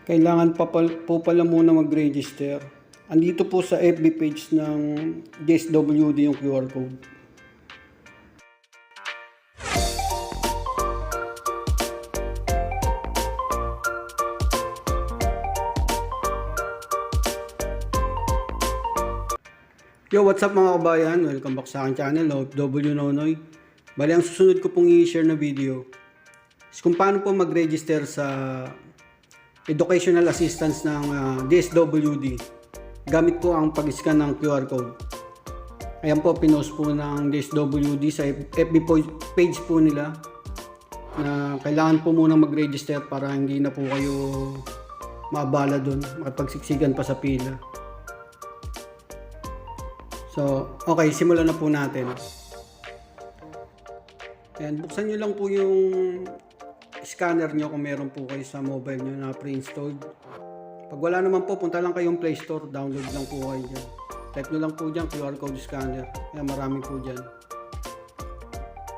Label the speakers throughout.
Speaker 1: Kailangan po pala muna mag-register. Andito po sa FB page ng DSWD yung QR code. Yo, what's up mga kabayan? Welcome back sa aking channel, OFW Nonoy. Bali, ang susunod ko pong i-share na video is kung paano po mag-register sa educational assistance ng DSWD gamit po ang pag-scan ng QR code. Ayan po, pinost po ng DSWD sa FB page po nila na kailangan po muna mag-register para hindi na po kayo maabala doon, makapagsiksikan pa sa pila. So, okay, simulan na po natin. Ayan, buksan nyo lang po yung scanner nyo kung meron po kayo sa mobile nyo na pre-installed. Pag wala naman po, punta lang kayong Play Store, download lang po kayo dyan. Type nyo lang po dyan, QR code scanner. Ayan, marami po dyan.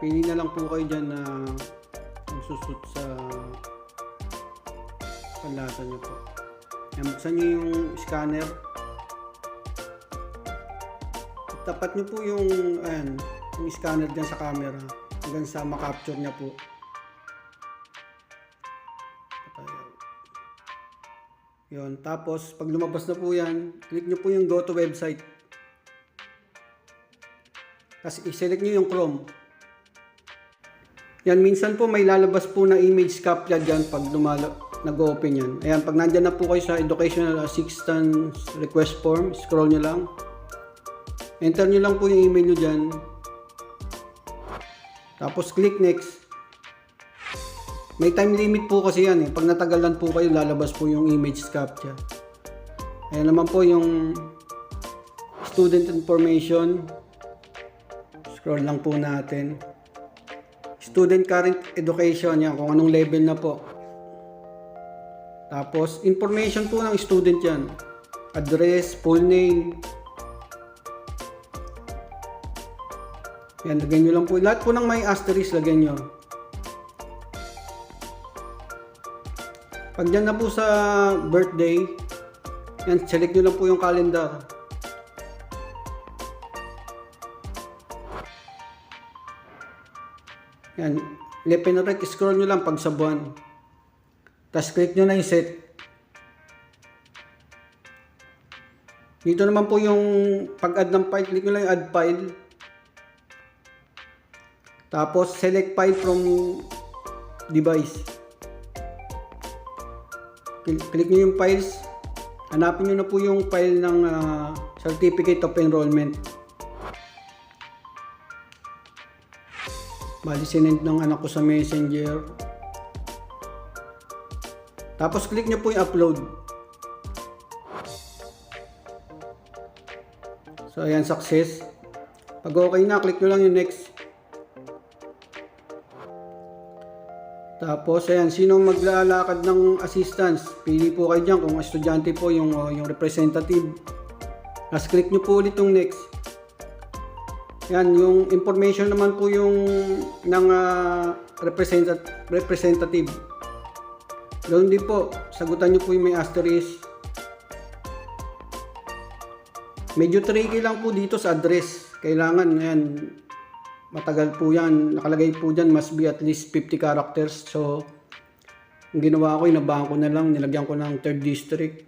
Speaker 1: Pili na lang po kayo dyan na susut sa panlasa nyo po. Ayan, buksan nyo yung scanner. Tapat nyo po yung, ayan, yung scanner dyan sa camera hanggang sa makapture nya po. Yun. Tapos, pag lumabas na po yan, click nyo po yung go to website. Kasi i-select nyo yung Chrome. Yan, minsan po may lalabas po na image captcha dyan pag nag-open yan. Ayan, pag nandyan na po kayo sa Educational Assistance Request Form, scroll nyo lang. Enter nyo lang po yung email nyo dyan. Tapos click next. May time limit po kasi yan eh. Pag natagalan po kayo, lalabas po yung image captcha. Ayan naman po yung student information. Scroll lang po natin. Student current education yan, kung anong level na po. Tapos information po ng student yan. Address, full name. Yan, lagyan nyo lang po. Lahat po ng may asterisk, lagyan nyo. Pag dyan na po sa birthday, yan, select nyo lang po yung calendar. Yan, left and right, scroll nyo lang pag sa buwan. Tapos click nyo na yung set. Dito naman po yung pag-add ng file, click nyo lang yung add file. Tapos select file from device. Click nyo yung files. Hanapin nyo na po yung file ng Certificate of Enrollment. Bali sinend ng anak ko sa Messenger. Tapos click nyo po yung upload. So ayan, success. Pag okay na, click nyo lang yung next. Tapos, ayan, sino maglalakad ng assistance? Pili po kayo dyan kung estudyante po yung representative. Tapos, click nyo po ulit yung next. Ayan, yung information naman po yung ng representative. Ganoon din po, sagutan nyo po yung may asterisk. Medyo tricky lang po dito sa address. Kailangan, ayan, matagal po yan. Nakalagay po dyan, must be at least 50 characters. So, ang ginawa ko, inabahan ko na lang. Nilagyan ko ng 3rd district.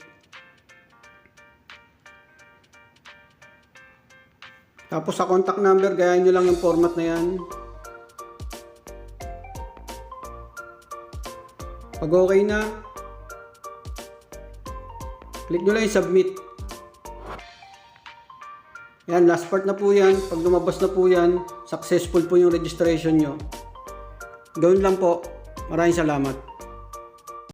Speaker 1: Tapos sa contact number, gayahin nyo lang yung format na yan. Pag okay na, click nyo lang yung submit. Yan, last part na po yan. Pag lumabas na po yan, successful po yung registration nyo. Gawin lang po. Maraming salamat.